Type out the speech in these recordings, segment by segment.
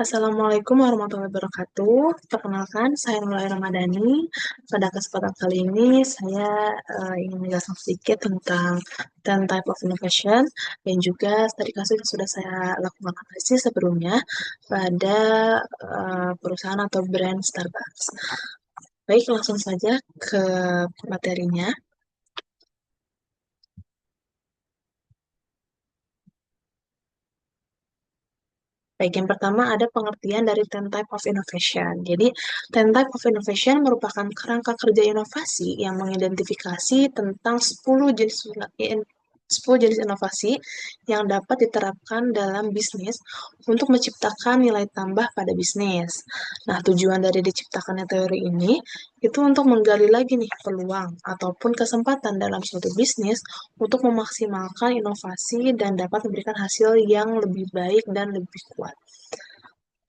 Assalamualaikum warahmatullahi wabarakatuh. Perkenalkan, saya Nurul Ramadhani. Pada kesempatan kali ini, saya ingin menjelaskan sedikit tentang 10 type of innovation dan juga studi kasus yang sudah saya lakukan analisis sebelumnya pada perusahaan atau brand Starbucks. Baik, langsung saja ke materinya. Baik, yang pertama ada pengertian dari 10 type of innovation. Jadi, 10 type of innovation merupakan kerangka kerja inovasi yang mengidentifikasi tentang 10 jenis inovasi yang dapat diterapkan dalam bisnis untuk menciptakan nilai tambah pada bisnis. Nah, tujuan dari diciptakannya teori ini itu untuk menggali lagi nih peluang ataupun kesempatan dalam suatu bisnis untuk memaksimalkan inovasi dan dapat memberikan hasil yang lebih baik dan lebih kuat.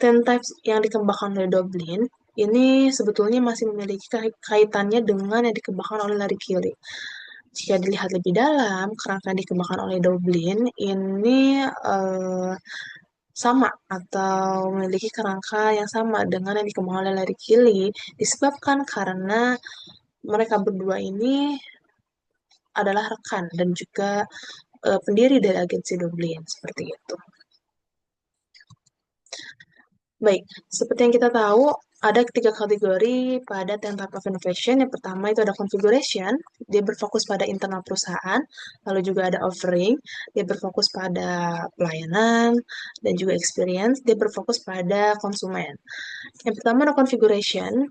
Ten types yang dikembangkan oleh Doblin ini sebetulnya masih memiliki kaitannya dengan yang dikembangkan oleh Larry Killy. Jika dilihat lebih dalam, kerangka yang dikembangkan oleh Doblin ini sama atau memiliki kerangka yang sama dengan yang dikembangkan oleh Larry Killy disebabkan karena mereka berdua ini adalah rekan dan juga pendiri dari agensi Doblin seperti itu. Baik, seperti yang kita tahu, ada tiga kategori pada 10 type of innovation. Yang pertama itu ada configuration, dia berfokus pada internal perusahaan. Lalu juga ada offering, dia berfokus pada pelayanan. Dan juga experience, dia berfokus pada konsumen. Yang pertama ada configuration,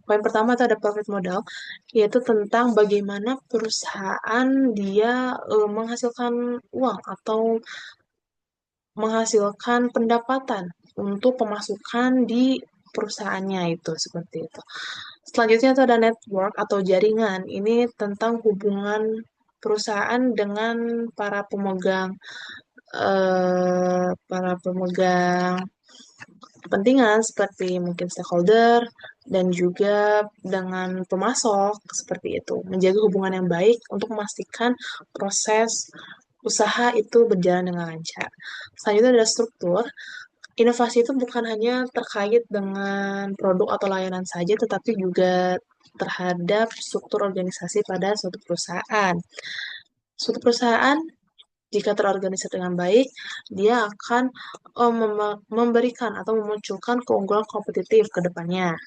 poin pertama itu ada profit model, yaitu tentang bagaimana perusahaan dia menghasilkan uang atau menghasilkan pendapatan untuk pemasukan di perusahaannya itu seperti itu. Selanjutnya itu ada network atau jaringan. Ini tentang hubungan perusahaan dengan para pemegang kepentingan seperti mungkin stakeholder dan juga dengan pemasok seperti itu. Menjaga hubungan yang baik untuk memastikan proses usaha itu berjalan dengan lancar. Selanjutnya ada struktur. Inovasi itu bukan hanya terkait dengan produk atau layanan saja, tetapi juga terhadap struktur organisasi pada suatu perusahaan. Suatu perusahaan jika terorganisir dengan baik, dia akan memberikan atau memunculkan keunggulan kompetitif ke depannya.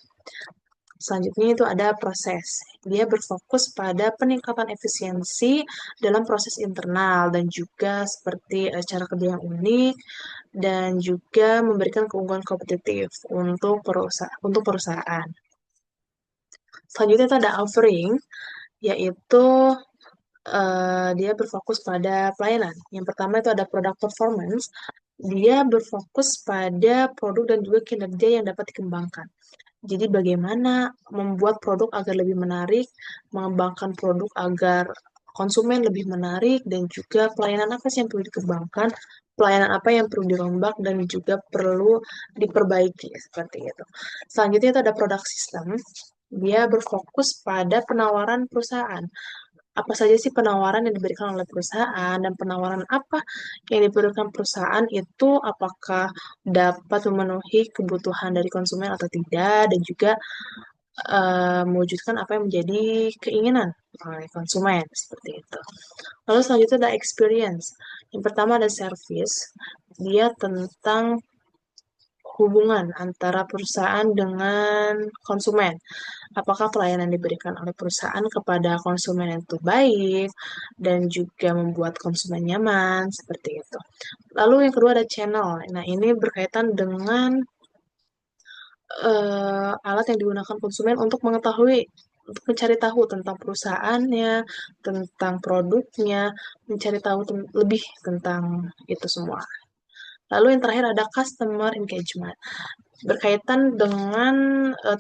Selanjutnya itu ada proses. Dia berfokus pada peningkatan efisiensi dalam proses internal dan juga seperti cara kerja yang unik dan juga memberikan keunggulan kompetitif untuk perusahaan. Selanjutnya itu ada offering, yaitu dia berfokus pada pelayanan. Yang pertama itu ada product performance. Dia berfokus pada produk dan juga kinerja yang dapat dikembangkan. Jadi bagaimana membuat produk agar lebih menarik, mengembangkan produk agar konsumen lebih menarik, dan juga pelayanan apa sih yang perlu dikembangkan, pelayanan apa yang perlu dirombak, dan juga perlu diperbaiki, seperti itu. Selanjutnya itu ada product system. Dia berfokus pada penawaran perusahaan. Apa saja sih penawaran yang diberikan oleh perusahaan dan penawaran apa yang diberikan perusahaan itu apakah dapat memenuhi kebutuhan dari konsumen atau tidak dan juga mewujudkan apa yang menjadi keinginan oleh konsumen seperti itu. Lalu selanjutnya ada experience. Yang pertama ada service. Dia tentang hubungan antara perusahaan dengan konsumen. Apakah pelayanan diberikan oleh perusahaan kepada konsumen itu baik dan juga membuat konsumen nyaman, seperti itu. Lalu yang kedua ada channel. Nah, ini berkaitan dengan alat yang digunakan konsumen untuk untuk mencari tahu tentang perusahaannya, tentang produknya, mencari tahu lebih tentang itu semua. Lalu yang terakhir ada customer engagement, berkaitan dengan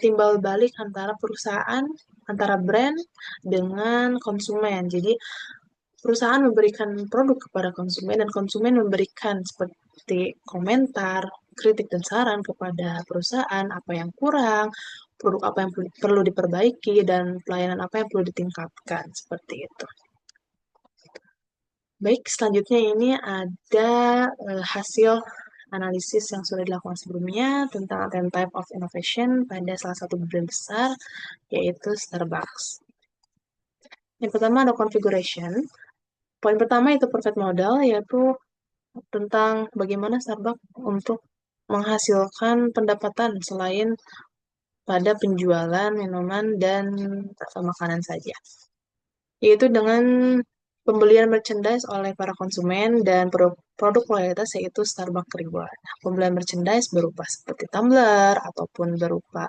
timbal balik antara perusahaan, antara brand dengan konsumen. Jadi perusahaan memberikan produk kepada konsumen dan konsumen memberikan seperti komentar, kritik dan saran kepada perusahaan apa yang kurang, produk apa yang perlu diperbaiki dan pelayanan apa yang perlu ditingkatkan seperti itu. Baik, selanjutnya ini ada hasil analisis yang sudah dilakukan sebelumnya tentang 10 type of innovation pada salah satu brand besar, yaitu Starbucks. Yang pertama ada configuration. Poin pertama itu perfect model, yaitu tentang bagaimana Starbucks untuk menghasilkan pendapatan selain pada penjualan minuman dan makanan saja, yaitu dengan pembelian merchandise oleh para konsumen dan produk loyalitas yaitu Starbucks Reward. Pembelian merchandise berupa seperti tumbler ataupun berupa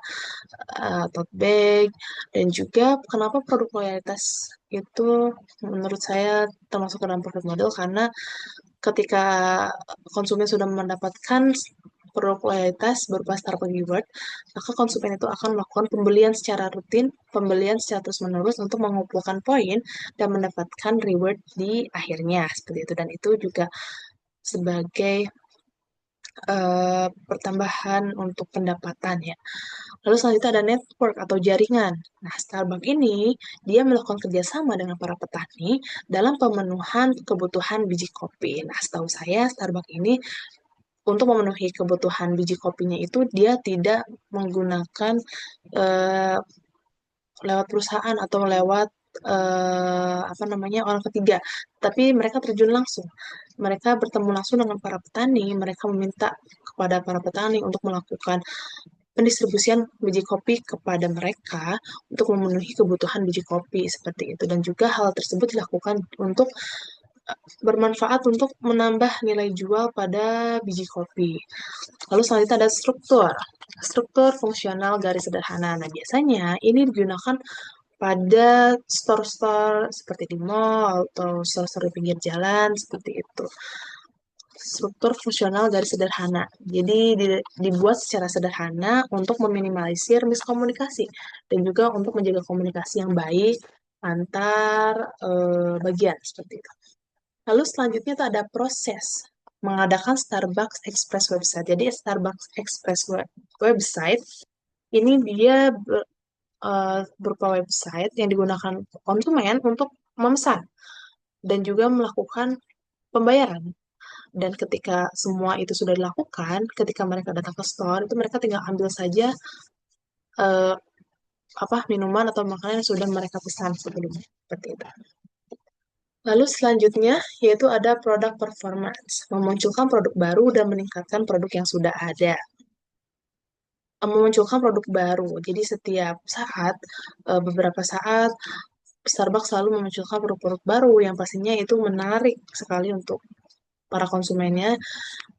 tote bag, dan juga kenapa produk loyalitas itu menurut saya termasuk ke dalam profit model karena ketika konsumen sudah mendapatkan produk loyalitas berupa Starbucks Reward, maka konsumen itu akan melakukan pembelian secara rutin, pembelian secara terus-menerus untuk mengumpulkan poin dan mendapatkan reward di akhirnya seperti itu. Dan itu juga sebagai pertambahan untuk pendapatan ya. Lalu selanjutnya ada network atau jaringan. Nah, Starbucks ini dia melakukan kerjasama dengan para petani dalam pemenuhan kebutuhan biji kopi. Nah, setahu saya Starbucks ini untuk memenuhi kebutuhan biji kopinya itu dia tidak menggunakan eh, lewat perusahaan atau lewat apa namanya orang ketiga, tapi mereka terjun langsung. Mereka bertemu langsung dengan para petani. Mereka meminta kepada para petani untuk melakukan pendistribusian biji kopi kepada mereka untuk memenuhi kebutuhan biji kopi seperti itu. Dan juga hal tersebut dilakukan untuk bermanfaat untuk menambah nilai jual pada biji kopi. Lalu selanjutnya ada struktur. Struktur fungsional garis sederhana. Nah, biasanya ini digunakan pada store-store seperti di mall atau store-store di pinggir jalan seperti itu. Struktur fungsional garis sederhana. Jadi dibuat secara sederhana untuk meminimalisir miskomunikasi dan juga untuk menjaga komunikasi yang baik antar bagian seperti itu. Lalu selanjutnya itu ada proses mengadakan Starbucks Express website. Jadi Starbucks Express website ini dia berupa website yang digunakan konsumen untuk memesan dan juga melakukan pembayaran. Dan ketika semua itu sudah dilakukan, ketika mereka datang ke store, itu mereka tinggal ambil saja eh, apa minuman atau makanan yang sudah mereka pesan sebelumnya. Seperti itu. Lalu selanjutnya yaitu ada produk performance, memunculkan produk baru dan meningkatkan produk yang sudah ada. Memunculkan produk baru. Jadi setiap saat, beberapa saat, Starbucks selalu memunculkan produk-produk baru yang pastinya itu menarik sekali untuk para konsumennya.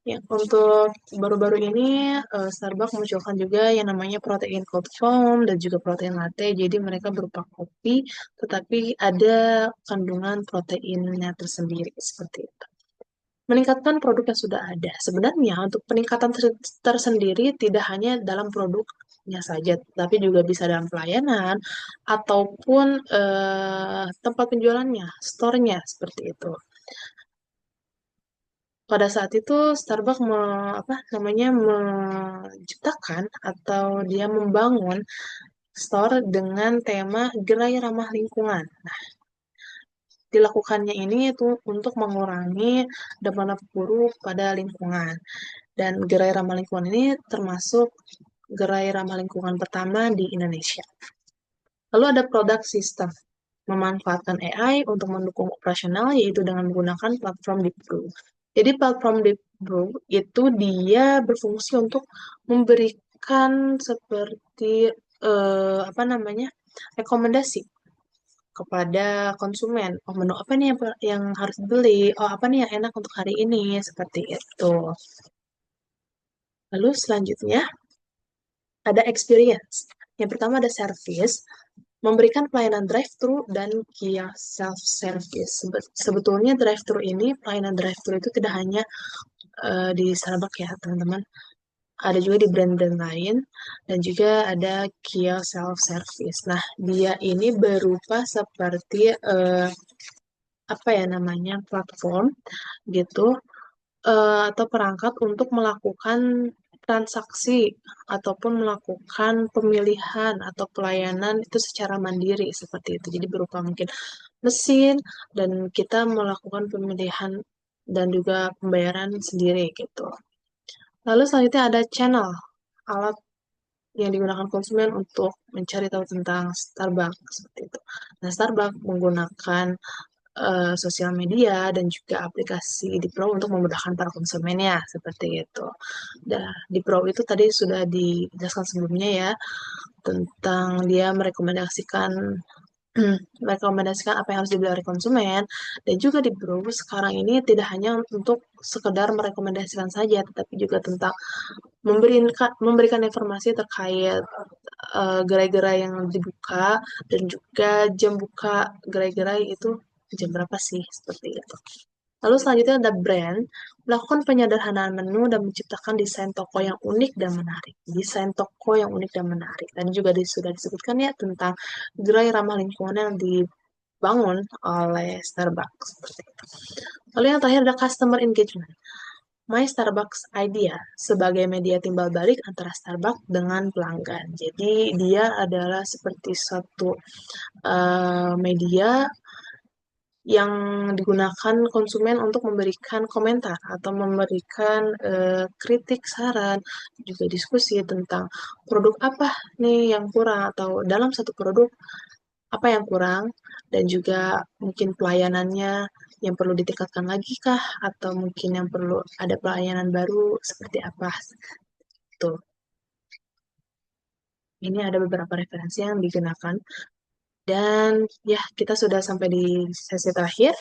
Ya, untuk baru-baru ini Starbucks memunculkan juga yang namanya protein cold foam dan juga protein latte. Jadi mereka berupa kopi, tetapi ada kandungan proteinnya tersendiri seperti itu. Meningkatkan produk yang sudah ada. Sebenarnya untuk peningkatan tersendiri tidak hanya dalam produknya saja, tapi juga bisa dalam pelayanan ataupun tempat penjualannya, store-nya seperti itu. Pada saat itu Starbucks apa namanya menciptakan atau dia membangun store dengan tema gerai ramah lingkungan. Dilakukannya ini itu untuk mengurangi dampak buruk pada lingkungan. Dan gerai ramah lingkungan ini termasuk gerai ramah lingkungan pertama di Indonesia. Lalu ada product system, memanfaatkan AI untuk mendukung operasional, yaitu dengan menggunakan platform Deep Blue. Jadi platform Deep Blue itu dia berfungsi untuk memberikan seperti apa namanya rekomendasi kepada konsumen. Oh, menu apa nih yang harus dibeli? Oh, apa nih yang enak untuk hari ini? Seperti itu. Lalu selanjutnya ada experience. Yang pertama ada service, memberikan pelayanan drive-thru dan kiosk self-service. Sebetulnya drive-thru ini, pelayanan drive-thru itu tidak hanya di Starbucks ya, teman-teman. Ada juga di brand-brand lain, dan juga ada kiosk self-service. Nah, dia ini berupa seperti apa ya namanya platform gitu atau perangkat untuk melakukan transaksi ataupun melakukan pemilihan atau pelayanan itu secara mandiri seperti itu. Jadi berupa mungkin mesin dan kita melakukan pemilihan dan juga pembayaran sendiri gitu. Lalu selanjutnya ada channel, alat yang digunakan konsumen untuk mencari tahu tentang Starbucks seperti itu. Nah, Starbucks menggunakan sosial media dan juga aplikasi di Pro untuk memudahkan para konsumennya seperti itu. Nah, di Pro itu tadi sudah dijelaskan sebelumnya ya tentang dia merekomendasikan merekomendasikan apa yang harus dibeli oleh konsumen dan juga di Bro sekarang ini tidak hanya untuk sekedar merekomendasikan saja tetapi juga tentang memberikan informasi terkait gerai-gerai yang dibuka dan juga jam buka gerai-gerai itu jam berapa sih seperti itu. Lalu selanjutnya ada brand, melakukan penyederhanaan menu dan menciptakan desain toko yang unik dan menarik. Desain toko yang unik dan menarik. Tadi juga sudah disebutkan ya tentang gerai ramah lingkungan yang dibangun oleh Starbucks. Seperti itu. Lalu yang terakhir ada customer engagement. My Starbucks Idea sebagai media timbal balik antara Starbucks dengan pelanggan. Jadi dia adalah seperti suatu media yang digunakan konsumen untuk memberikan komentar atau memberikan kritik, saran, juga diskusi tentang produk apa nih yang kurang atau dalam satu produk apa yang kurang dan juga mungkin pelayanannya yang perlu ditingkatkan lagi kah atau mungkin yang perlu ada pelayanan baru seperti apa. Tuh, ini ada beberapa referensi yang digunakan dan ya kita sudah sampai di sesi terakhir.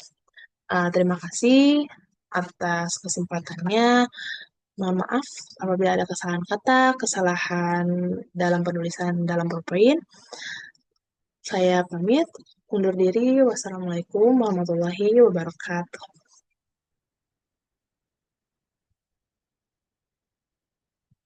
Terima kasih atas kesempatannya. Mohon maaf apabila ada kesalahan kata, kesalahan dalam penulisan dalam PowerPoint. Saya pamit, undur diri. Wassalamualaikum warahmatullahi wabarakatuh.